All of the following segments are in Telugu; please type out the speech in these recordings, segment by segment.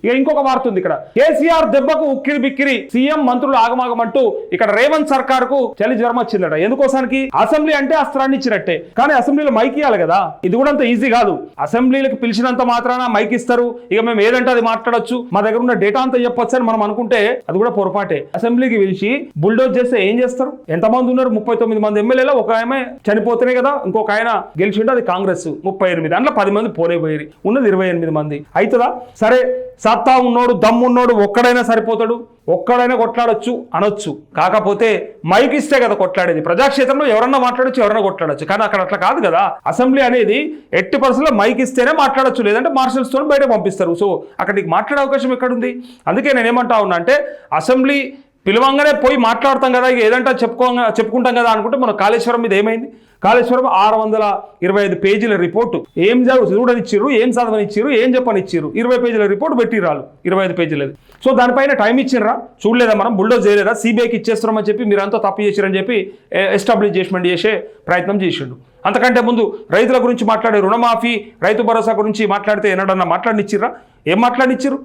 ఇక ఇంకొక వార్త ఉంది ఇక్కడ. కేసీఆర్ దెబ్బకు ఉక్కిరి బిక్కిరి, సీఎం మంత్రులు ఆగమాగమంటూ ఇక్కడ రేవంత్ సర్కార్ కు చలి జ్వరం వచ్చిందట. ఎందుకోసానికి? అసెంబ్లీ అంటే అస్త్రాన్ని ఇచ్చినట్టే, కానీ అసెంబ్లీలో మైక్ ఇవ్వాలి కదా. ఇది కూడా అంత ఈజీ కాదు. అసెంబ్లీలకు పిలిచినంత మాత్రాన మైక్ ఇస్తారు, ఇక మేము ఏదంటే అది మాట్లాడొచ్చు, మా దగ్గర ఉన్న డేటా అంతా చెప్పొచ్చు అని మనం అనుకుంటే అది కూడా పొరపాటే. అసెంబ్లీకి పిలిచి బుల్డోజ్ చేస్తే ఏం చేస్తారు? ఎంతమంది ఉన్నారు? 39 మంది ఎమ్మెల్యేలు. ఒక ఆమె చనిపోతేనే కదా ఇంకొక ఆయన గెలిచిండు, అది కాంగ్రెస్ 38. అందులో 10 మంది పోయి ఉన్నది 28 మంది. అవుతుందా? సరే, సత్తా ఉన్నోడు దమ్మున్నోడు ఒక్కడైనా సరిపోతాడు, ఒక్కడైనా కొట్లాడొచ్చు అనొచ్చు. కాకపోతే మైక్ ఇస్తే కదా కొట్లాడేది. ప్రజాక్షేత్రంలో ఎవరన్నా మాట్లాడొచ్చు, ఎవరన్నా కొట్లాడొచ్చు, కానీ అక్కడ అట్లా కాదు కదా. అసెంబ్లీ అనేది ఎట్టి పరిస్థితుల్లో మైక్ ఇస్తేనే మాట్లాడొచ్చు, లేదంటే మార్షల్స్ తో బయట పంపిస్తారు. సో అక్కడ నీకు మాట్లాడే అవకాశం ఎక్కడుంది? అందుకే నేను ఏమంటా ఉన్నా అంటే, అసెంబ్లీ పిలవంగానే పోయి మాట్లాడతాం కదా, ఏదంటే చెప్పుకుంటాం కదా అనుకుంటే మన కాళేశ్వరం మీద ఏమైంది? కాళేశ్వరం 625 పేజీల రిపోర్టు. ఏం చూడనిచ్చిర్రు, ఏం చదవనిచ్చిర్రు, ఏం చెప్పనిచ్చిర్రు? 20 పేజీల రిపోర్టు పెట్టిరాలు, 25 పేజీలది. సో దానిపైన టైం ఇచ్చిర్రా? చూడలేదా? మనం బుల్డోజ్ చేయలేదా? సిబిఐకి ఇచ్చేస్తున్నామని చెప్పి మీరంతా తప్పు చేసిరని చెప్పి ఎస్టాబ్లిష్మెంట్ చేసే ప్రయత్నం చేసిండు. అంతకంటే ముందు రైతుల గురించి మాట్లాడే, రుణమాఫీ, రైతు భరోసా గురించి మాట్లాడితే ఎన్నడన్నా మాట్లాడినిచ్చిర్రా? ఏం మాట్లాడినిచ్చిర్రు?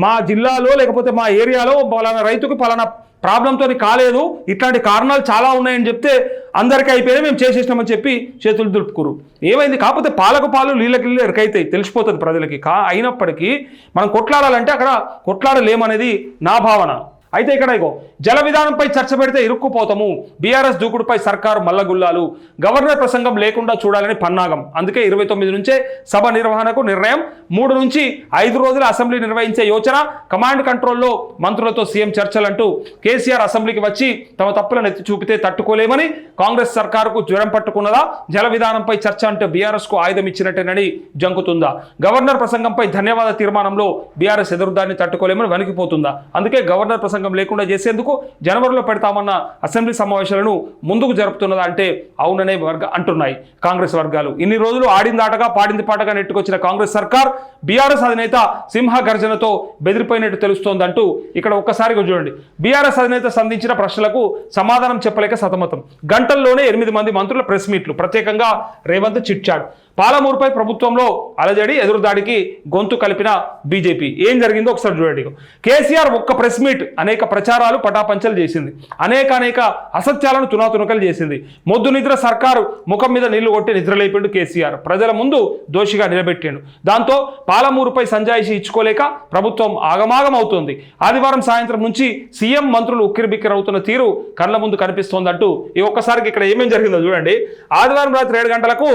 మా జిల్లాలో లేకపోతే మా ఏరియాలో పలానా రైతుకు పలానా ప్రాబ్లంతో కాలేదు, ఇట్లాంటి కారణాలు చాలా ఉన్నాయని చెప్తే అందరికీ అయిపోయినా మేము చేసేసినామని చెప్పి చేతులు దులుపుకురు. ఏమైంది? కాకపోతే పాలకు పాలు నీళ్ళకి ఎరకైతాయి, తెలిసిపోతుంది ప్రజలకి. అయినప్పటికీ మనం కొట్లాడాలంటే అక్కడ కొట్లాడలేమనేది నా భావన. అయితే ఇక్కడ ఇగో జల విధానంపై చర్చ పెడితే ఇరుక్కుపోతాము, బీఆర్ఎస్ దూకుడుపై సర్కారు మల్లగుల్లాలు, గవర్నర్ ప్రసంగం లేకుండా చూడాలని పన్నాగం. అందుకే 29 నుంచే సభ నిర్వహణకు నిర్ణయం, 3 నుంచి 5 రోజుల అసెంబ్లీ నిర్వహించే యోచన, కమాండ్ కంట్రోల్లో మంత్రులతో సీఎం చర్చలంటూ కేసీఆర్ అసెంబ్లీకి వచ్చి తమ తప్పులను ఎత్తి చూపితే తట్టుకోలేమని కాంగ్రెస్ సర్కారుకు జ్వరం పట్టుకున్నదా? జల విధానంపై చర్చ అంటే బీఆర్ఎస్ కు ఆయుధం ఇచ్చినట్టేనని జంకుతుందా? Governor ప్రసంగంపై ధన్యవాద తీర్మానంలో BRS ఎదురుదాన్ని తట్టుకోలేమని వణికిపోతుందా? అందుకే గవర్నర్ ప్రసంగం లేకుండా చేసేందుకు జనవరిలో పెడతామన్న అసెంబ్లీ సమావేశాలను ముందుకు జరుపుతున్నదా అంటే అవుననే అంటున్నాయి కాంగ్రెస్ వర్గాలు. ఇన్ని రోజులు ఆడిందాటగా పాడింది పాటగా నెట్టుకొచ్చిన కాంగ్రెస్ సర్కార్ బీఆర్ఎస్ అధినేత సింహ గర్జనతో బెదిరిపోయినట్టు తెలుస్తోందంటూ ఇక్కడ ఒక్కసారిగా చూడండి. బీఆర్ఎస్ అధినేత సంధించిన ప్రశ్నలకు సమాధానం చెప్పలేక సతమతం. గంటల్లోనే 8 మంది మంత్రుల ప్రెస్ మీట్లు, ప్రత్యేకంగా రేవంత్ చిట్చాట్. పాలమూరుపై ప్రభుత్వంలో అలజడి, ఎదురుదాడికి గొంతు కలిపిన బీజేపీ. ఏం జరిగిందో ఒకసారి చూడండి. కేసీఆర్ ఒక్క ప్రెస్ మీట్ అనేక ప్రచారాలు పటాపంచలు చేసింది, అనేక అసత్యాలను తునాతునకలు చేసింది. మొద్దు నిద్ర సర్కారు ముఖం మీద నీళ్లు కొట్టి నిద్రలేపిండు కేసీఆర్, ప్రజల ముందు దోషిగా నిలబెట్టాడు. దాంతో పాలమూరుపై సంజాయిషి ఇచ్చుకోలేక ప్రభుత్వం ఆగమాగం అవుతోంది. ఆదివారం సాయంత్రం నుంచి సీఎం మంత్రులు ఉక్కిరిబిక్కిరి అవుతున్న తీరు కళ్ళ ముందు కనిపిస్తోందంటూ ఈ ఒక్కసారికి ఇక్కడ ఏమేం జరిగిందో చూడండి. ఆదివారం రాత్రి 7 గంటలకు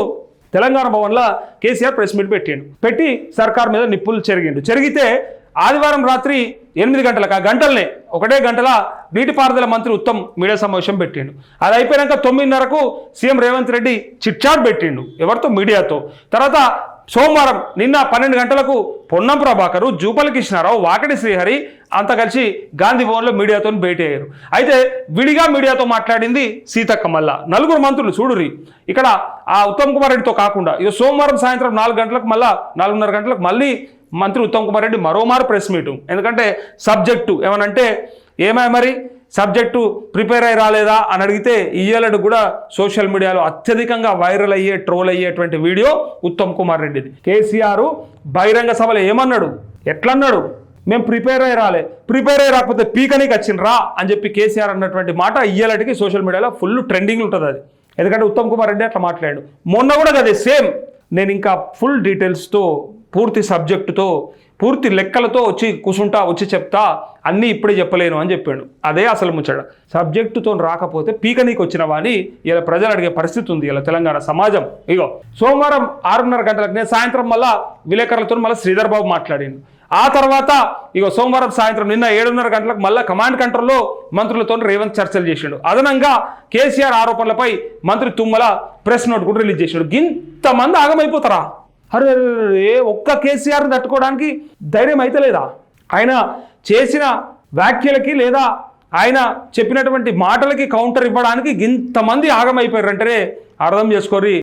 తెలంగాణ భవన్లో కేసీఆర్ ప్రెస్ మీట్ పెట్టి సర్కార్ మీద నిప్పులు చెరిగితే ఆదివారం రాత్రి 8 గంటలకు, ఆ గంటలనే 1 గంటల నీటిపారుదల మంత్రి ఉత్తమ్ మీడియా సమావేశం పెట్టిండు. అది అయిపోయాక 9:30కు సీఎం రేవంత్ రెడ్డి చిట్చాట్ పెట్టిండు. ఎవరితో? మీడియాతో. తర్వాత సోమవారం నిన్న 12 గంటలకు పొన్నం ప్రభాకరు, జూపల్లి కృష్ణారావు, వాకటి శ్రీహరి అంతా కలిసి గాంధీ భవన్లో మీడియాతో భేటీ అయ్యారు. అయితే విడిగా మీడియాతో మాట్లాడింది సీతక్క. మళ్ళా 4 మంత్రులు చూడురి. ఇక్కడ ఆ ఉత్తమ్ కుమార్ రెడ్డితో కాకుండా ఇక సోమవారం సాయంత్రం 4 గంటలకు మళ్ళా 4:30 గంటలకు మళ్ళీ మంత్రి ఉత్తమ్ కుమార్ రెడ్డి మరోమారు ప్రెస్ మీటు. ఎందుకంటే సబ్జెక్టు ఏమనంటే ఏమై మరి సబ్జెక్టు ప్రిపేర్ అయ్యి రాలేదా అని అడిగితే ఇయ్యాలడు కూడా సోషల్ మీడియాలో అత్యధికంగా వైరల్ అయ్యే, ట్రోల్ అయ్యేటువంటి వీడియో ఉత్తమ్ కుమార్ రెడ్డిది. కేసీఆర్ బహిరంగ సభలో ఏమన్నాడు, ఎట్లన్నాడు? మేము ప్రిపేర్ అయ్యి రాకపోతే పీకనీకి వచ్చిండ్రా అని చెప్పి కేసీఆర్ అన్నటువంటి మాట ఇయ్యాలటికి సోషల్ మీడియాలో ఫుల్ ట్రెండింగ్ ఉంటుంది అది. ఎందుకంటే ఉత్తమ్ కుమార్ రెడ్డి అట్లా మాట్లాడాడు. మొన్న కూడా అదే సేమ్. నేను ఇంకా ఫుల్ డీటెయిల్స్తో, పూర్తి సబ్జెక్టుతో, పూర్తి లెక్కలతో వచ్చి చెప్తా, అన్నీ ఇప్పుడే చెప్పలేను అని చెప్పాడు. అదే అసలు ముచ్చట. సబ్జెక్టుతో రాకపోతే పీకనీకి వచ్చినవా అని ఇలా ప్రజలు అడిగే పరిస్థితి ఉంది ఇలా తెలంగాణ సమాజం. ఇగో సోమవారం 6:30 గంటలకు సాయంత్రం మళ్ళా విలేకరులతో మళ్ళీ శ్రీధర్ బాబు మాట్లాడిండు. ఆ తర్వాత ఇగో సోమవారం సాయంత్రం నిన్న 7:30 గంటలకు మళ్ళీ కమాండ్ కంట్రోల్లో మంత్రులతో రేవంత్ చర్చలు చేసిండు. అదనంగా కేసీఆర్ ఆరోపణలపై మంత్రి తుమ్మల ప్రెస్ నోట్ కూడా రిలీజ్ చేసిండు. ఇంతమంది ఆగమైపోతారా? అరే ఒక్క కేసీఆర్ని తట్టుకోవడానికి ధైర్యం అయితే లేదా? ఆయన చేసిన వ్యాఖ్యలకి లేదా ఆయన చెప్పినటువంటి మాటలకి కౌంటర్ ఇవ్వడానికి ఇంతమంది ఆగమైపోయారంటే అర్థం చేసుకోరి.